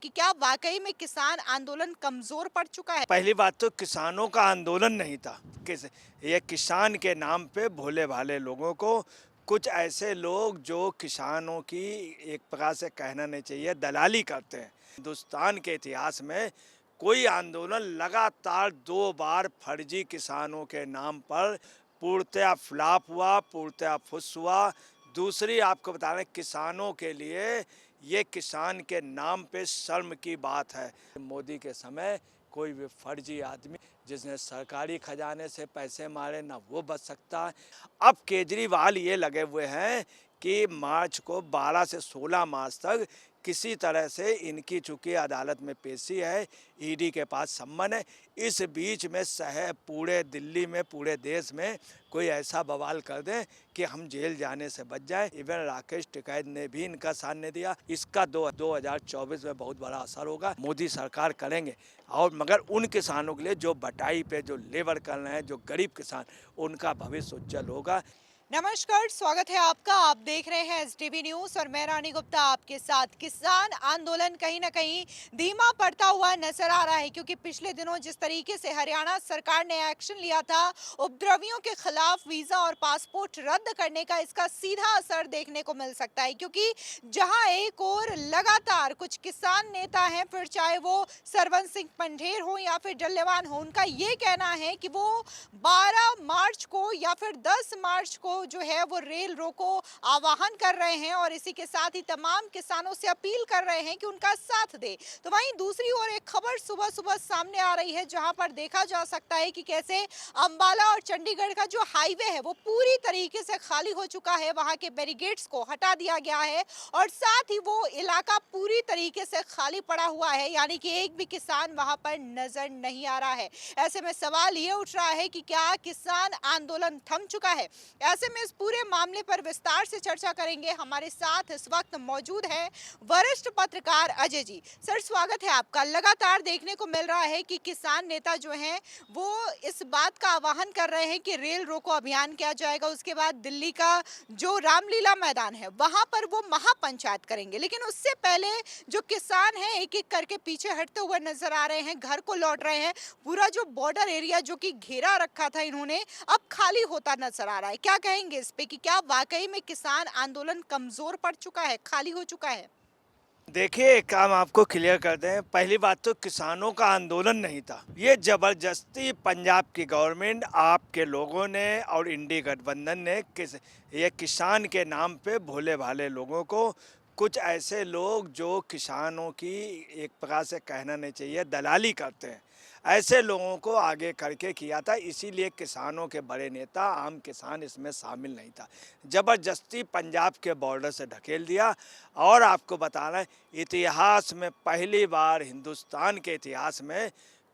कि क्या वाकई में किसान आंदोलन कमजोर पड़ चुका है? पहली बात तो किसानों का आंदोलन नहीं था। किस ये किसान के नाम पे भोले भाले लोगों को कुछ ऐसे लोग जो किसानों की एक प्रकार से कहना नहीं चाहिए दलाली करते हैं। हिंदुस्तान के इतिहास में कोई आंदोलन लगातार 2 बार फर्जी किसानों के नाम पर पूर्णतया फ्लॉप हुआ, पूर्णतया फुस हुआ। दूसरी आपको बता रहे किसानों के लिए ये किसान के नाम पे शर्म की बात है। मोदी के समय कोई भी फर्जी आदमी जिसने सरकारी खजाने से पैसे मारे ना वो बच सकता है। अब केजरीवाल ये लगे हुए हैं कि मार्च को 12 से 16 मार्च तक किसी तरह से इनकी चूंकि अदालत में पेशी है, ईडी के पास सम्मन है, इस बीच में पूरे दिल्ली में पूरे देश में कोई ऐसा बवाल कर दें कि हम जेल जाने से बच जाएं। इवन राकेश टिकैत ने भी इनका साथ नहीं दिया। इसका 2024 में बहुत बड़ा असर होगा। मोदी सरकार करेंगे और मगर उन किसानों के लिए जो बटाई पे जो लेबर कर रहे हैं, जो गरीब किसान, उनका भविष्य उज्जवल होगा। नमस्कार, स्वागत है आपका। आप देख रहे हैं एसटीवी न्यूज और मैं रानी गुप्ता आपके साथ। किसान आंदोलन कहीं ना कहीं धीमा पड़ता हुआ नजर आ रहा है, क्योंकि पिछले दिनों जिस तरीके से हरियाणा सरकार ने एक्शन लिया था उपद्रवियों के खिलाफ वीजा और पासपोर्ट रद्द करने का, इसका सीधा असर देखने को मिल सकता है। क्योंकि जहां एक और लगातार कुछ किसान नेता हैं, फिर चाहे वो सरवन सिंह पंढेर हो या फिर डल्लेवान हो, उनका ये कहना है कि वो 12 मार्च को या फिर 10 मार्च को जो है वो रेल रोको आह्वान कर रहे हैं और इसी के साथ ही तमाम किसानों से अपील कर रहे हैं कि उनका साथ दे। तो वहीं दूसरी ओर एक खबर सुबह सुबह सामने आ रही है, जहां पर देखा जा सकता है कि कैसे अंबाला और चंडीगढ़ का जो हाईवे है वो पूरी तरीके से खाली हो चुका है। वहां के बैरिकेड्स को हटा दिया गया है और साथ ही वो इलाका पूरी तरीके से खाली पड़ा हुआ है, यानी कि एक भी किसान वहां पर नजर नहीं आ रहा है। ऐसे में सवाल ये उठ रहा है कि क्या किसान आंदोलन थम चुका है? ऐसे में इस पूरे मामले पर विस्तार से चर्चा करेंगे। हमारे साथ इस वक्त मौजूद है वरिष्ठ पत्रकार अजय जी। सर, स्वागत है आपका। लगातार देखने को मिल रहा है कि किसान नेता जो हैं वो इस बात का आह्वान कर रहे हैं कि रेल रोको अभियान किया जाएगा, उसके बाद दिल्ली का जो रामलीला मैदान है वहां पर वो महापंचायत करेंगे। लेकिन उससे पहले जो किसान हैं एक एक करके पीछे हटते हुए नजर आ रहे हैं, घर को लौट रहे हैं। पूरा जो बॉर्डर एरिया जो कि घेरा रखा था इन्होंने, अब खाली होता नजर आ रहा है। क्या कहेंगे इस पे कि क्या वाकई में किसान आंदोलन कमजोर पड़ चुका है, खाली हो चुका है? देखिए, एक काम आपको क्लियर कर दें। पहली बात तो किसानों का आंदोलन नहीं था। ये ज़बरदस्ती पंजाब की गवर्नमेंट, आपके लोगों ने और इंडी गठबंधन ने ये किसान के नाम पे भोले भाले लोगों को कुछ ऐसे लोग जो किसानों की एक प्रकार से कहना नहीं चाहिए दलाली करते हैं, ऐसे लोगों को आगे करके किया था। इसीलिए किसानों के बड़े नेता आम किसान इसमें शामिल नहीं था। ज़बरदस्ती पंजाब के बॉर्डर से ढकेल दिया। और आपको बता रहे हैं, इतिहास में पहली बार हिंदुस्तान के इतिहास में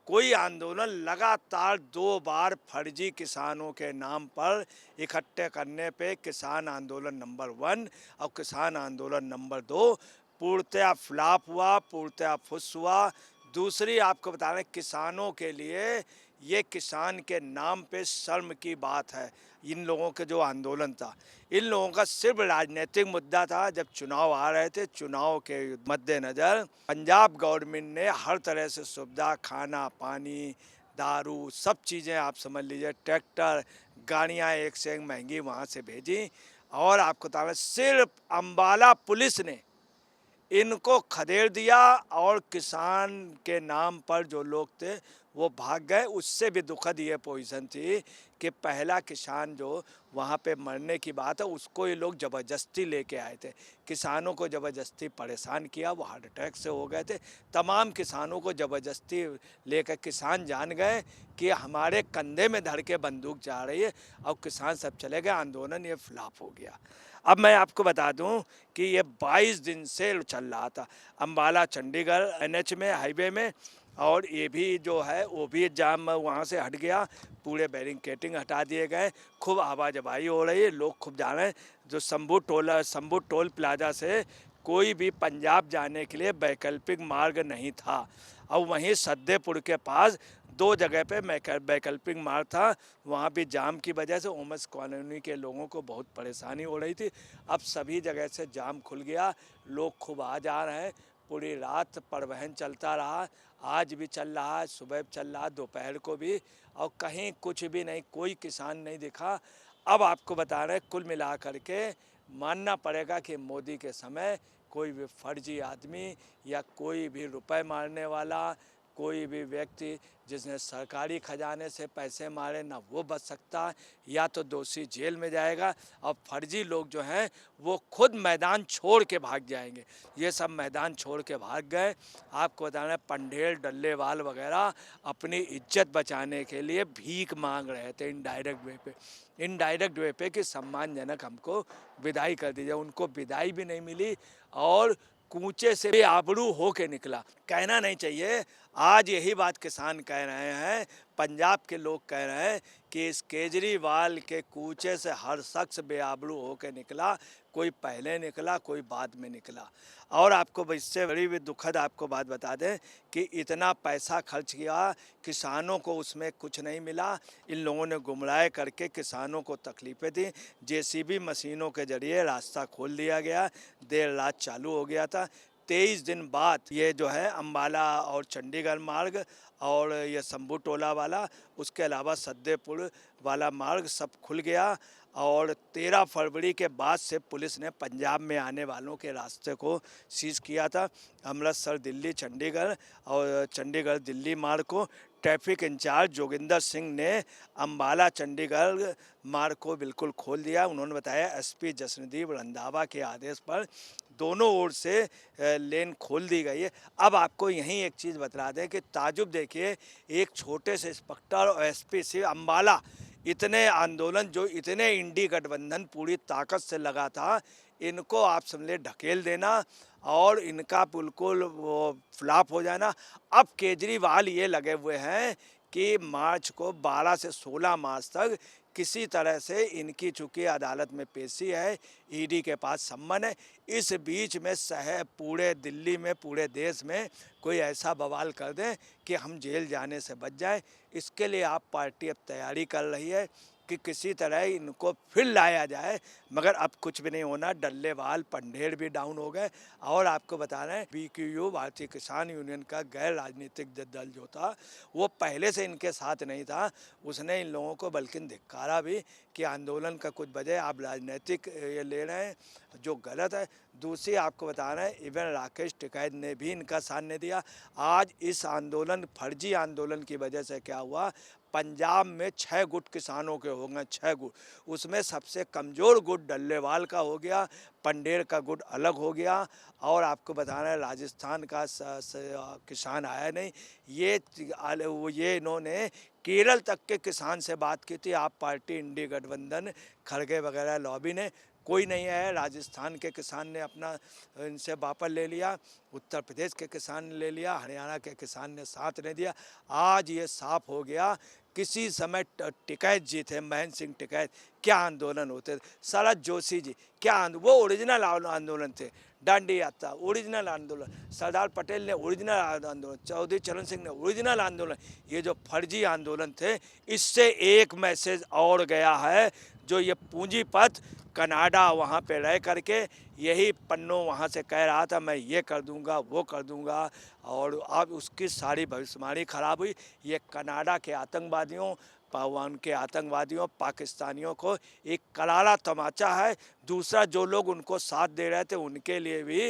कोई आंदोलन लगातार 2 बार फर्जी किसानों के नाम पर इकट्ठे करने पे किसान आंदोलन नंबर 1 और किसान आंदोलन नंबर 2 पूर्णतया फ्लॉप हुआ, पूर्णतया फुस हुआ। दूसरी आपको बता रहे हैं, किसानों के लिए ये किसान के नाम पे शर्म की बात है। इन लोगों के जो आंदोलन था, इन लोगों का सिर्फ राजनीतिक मुद्दा था। जब चुनाव आ रहे थे, चुनाव के मद्देनज़र पंजाब गवर्नमेंट ने हर तरह से सुविधा, खाना पानी, दारू, सब चीज़ें आप समझ लीजिए, ट्रैक्टर, गाड़ियाँ एक से एक महंगी वहाँ से भेजी। और आपको बता रहे हैं, सिर्फ अम्बाला पुलिस ने इनको खदेड़ दिया और किसान के नाम पर जो लोग थे वो भाग गए। उससे भी दुखद ये पोजीशन थी कि पहला किसान जो वहाँ पे मरने की बात है, उसको ये लोग ज़बरदस्ती लेके आए थे। किसानों को ज़बरदस्ती परेशान किया, वो हार्ट अटैक से हो गए थे। तमाम किसानों को ज़बरदस्ती लेकर किसान जान गए कि हमारे कंधे में धर के बंदूक जा रही है, और किसान सब चले गए। आंदोलन ये फ्लॉप हो गया। अब मैं आपको बता दूं कि ये 22 दिन से चल रहा था अम्बाला चंडीगढ़ एनएच में, हाईवे में। और ये भी जो है वो भी जाम वहाँ से हट गया, पूरे बैरिकेडिंग हटा दिए गए। खूब आवाजाही हो रही है, लोग खूब जा रहे हैं। जो शंभू टोल प्लाजा से कोई भी पंजाब जाने के लिए वैकल्पिक मार्ग नहीं था। और वहीं सद्देपुर के पास 2 जगह पे वैकल्पिक मार्ग था, वहाँ भी जाम की वजह से उमस कॉलोनी के लोगों को बहुत परेशानी हो रही थी। अब सभी जगह से जाम खुल गया, लोग खूब आ जा रहे हैं। पूरी रात परिवहन चलता रहा, आज भी चल रहा है, सुबह चल रहा, दोपहर को भी, और कहीं कुछ भी नहीं, कोई किसान नहीं दिखा। अब आपको बता रहे हैं, कुल मिला करके मानना पड़ेगा कि मोदी के समय कोई भी फर्जी आदमी या कोई भी रुपए मारने वाला, कोई भी व्यक्ति जिसने सरकारी खजाने से पैसे मारे ना वो बच सकता, या तो दोषी जेल में जाएगा, और फर्जी लोग जो हैं वो खुद मैदान छोड़ के भाग जाएंगे। ये सब मैदान छोड़ के भाग गए। आपको बताना है, पंढेर डल्लेवाल वगैरह अपनी इज्जत बचाने के लिए भीख मांग रहे थे इनडायरेक्ट वे पे कि सम्मानजनक हमको विदाई कर दीजिए। उनको विदाई भी नहीं मिली और कूचे से बेआबरू हो के निकला। कहना नहीं चाहिए, आज यही बात किसान कह रहे हैं, पंजाब के लोग कह रहे हैं कि इस केजरीवाल के कूचे से हर शख्स बेआबरू हो के निकला, कोई पहले निकला, कोई बाद में निकला। और आपको इससे बड़ी भी दुखद आपको बात बता दें कि इतना पैसा खर्च किया, किसानों को उसमें कुछ नहीं मिला। इन लोगों ने गुमराह करके किसानों को तकलीफ़ें दी। जेसीबी मशीनों के ज़रिए रास्ता खोल दिया गया, देर रात चालू हो गया था। 23 दिन बाद ये जो है अम्बाला और चंडीगढ़ मार्ग और ये शंभू टोला वाला, उसके अलावा सद्देपुर वाला मार्ग सब खुल गया। और 13 फरवरी के बाद से पुलिस ने पंजाब में आने वालों के रास्ते को सीज किया था। अमृतसर दिल्ली चंडीगढ़ और चंडीगढ़ दिल्ली मार्ग को ट्रैफिक इंचार्ज जोगिंदर सिंह ने अम्बाला चंडीगढ़ मार्ग को बिल्कुल खोल दिया। उन्होंने बताया एसपी जसनदीप रंधावा के आदेश पर दोनों ओर से लेन खोल दी गई है। अब आपको यहीं एक चीज़ बता दें कि ताजुब देखिए, एक छोटे से इंस्पेक्टर और एसपी से अम्बाला इतने आंदोलन, जो इतने इंडी गठबंधन पूरी ताकत से लगा था, इनको आप समझे ढकेल देना और इनका बिल्कुल वो फ्लॉप हो जाना। अब केजरीवाल ये लगे हुए हैं कि मार्च को 12 से 16 मार्च तक किसी तरह से इनकी चूँकि अदालत में पेशी है, ईडी के पास सम्मन है, इस बीच में पूरे दिल्ली में, पूरे देश में कोई ऐसा बवाल कर दें कि हम जेल जाने से बच जाएं। इसके लिए आप पार्टी अब तैयारी कर रही है कि किसी तरह इनको फिर लाया जाए, मगर अब कुछ भी नहीं होना। डल्लेवाल पंढेर भी डाउन हो गए। और आपको बता रहे हैं, बीक्यूयू भारतीय किसान यूनियन का गैर राजनीतिक दल जो था वो पहले से इनके साथ नहीं था, उसने इन लोगों को बल्कि धिक्कारा भी कि आंदोलन का कुछ वजह आप राजनीतिक ये ले रहे हैं, जो गलत है। दूसरी आपको बता रहे हैं, इवन राकेश टिकैत ने भी इनका साथ नहीं दिया। आज इस आंदोलन, फर्जी आंदोलन की वजह से क्या हुआ, पंजाब में 6 गुट किसानों के हो गए, 6 गुट। उसमें सबसे कमज़ोर गुट डल्लेवाल का हो गया, पंढेर का गुट अलग हो गया। और आपको बता रहे हैं, राजस्थान का किसान आया नहीं। ये इन्होंने केरल तक के किसान से बात की थी, आप पार्टी इंडी गठबंधन खड़गे वगैरह लॉबी ने, कोई नहीं आया। राजस्थान के किसान ने अपना इनसे वापस ले लिया, उत्तर प्रदेश के किसान ने ले लिया, हरियाणा के किसान ने साथ नहीं दिया। आज ये साफ हो गया, किसी समय टिकैत जी थे, महेंद्र सिंह टिकैत, क्या आंदोलन होते थे। शरद जोशी जी, क्या वो ओरिजिनल आंदोलन थे। डांडी यात्रा ओरिजिनल आंदोलन, सरदार पटेल ने ओरिजिनल आंदोलन, चौधरी चरण सिंह ने ओरिजिनल आंदोलन। ये जो फर्जी आंदोलन थे, इससे एक मैसेज और गया है, जो ये पूंजीपत कनाडा वहाँ पे रह करके यही पन्नों वहाँ से कह रहा था मैं ये कर दूंगा, वो कर दूंगा, और अब उसकी सारी भविष्यवाणी खराब हुई। ये कनाडा के आतंकवादियों, उनके आतंकवादियों, पाकिस्तानियों को एक करारा तमाचा है। दूसरा, जो लोग उनको साथ दे रहे थे उनके लिए भी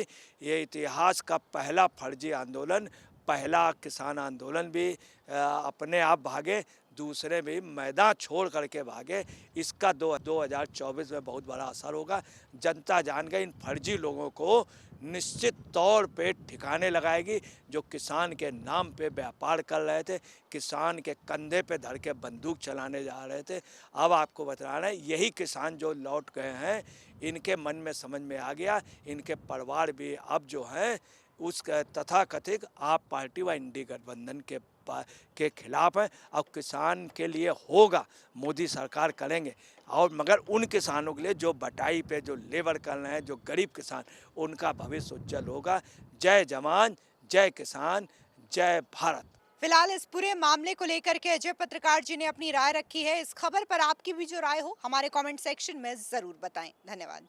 ये इतिहास का पहला फर्जी आंदोलन, पहला किसान आंदोलन भी अपने आप भागे, दूसरे भी मैदान छोड़ करके भागे। इसका 2024 में बहुत बड़ा असर होगा। जनता जान गई, इन फर्जी लोगों को निश्चित तौर पे ठिकाने लगाएगी, जो किसान के नाम पे व्यापार कर रहे थे, किसान के कंधे पे धर के बंदूक चलाने जा रहे थे। अब आपको बता रहे हैं, यही किसान जो लौट गए हैं, इनके मन में समझ में आ गया, इनके परिवार भी अब जो हैं उस तथाकथित आप पार्टी व इंडी गठबंधन के खिलाफ है। अब किसान के लिए होगा, मोदी सरकार करेंगे, और मगर उन किसानों के लिए जो बटाई पे जो लेबर कर रहे हैं, जो गरीब किसान, उनका भविष्य उज्जवल होगा। जय जवान, जय किसान, जय भारत। फिलहाल इस पूरे मामले को लेकर के अजय पत्रकार जी ने अपनी राय रखी है। इस खबर पर आपकी भी जो राय हो हमारे कमेंट सेक्शन में जरूर बताएं। धन्यवाद।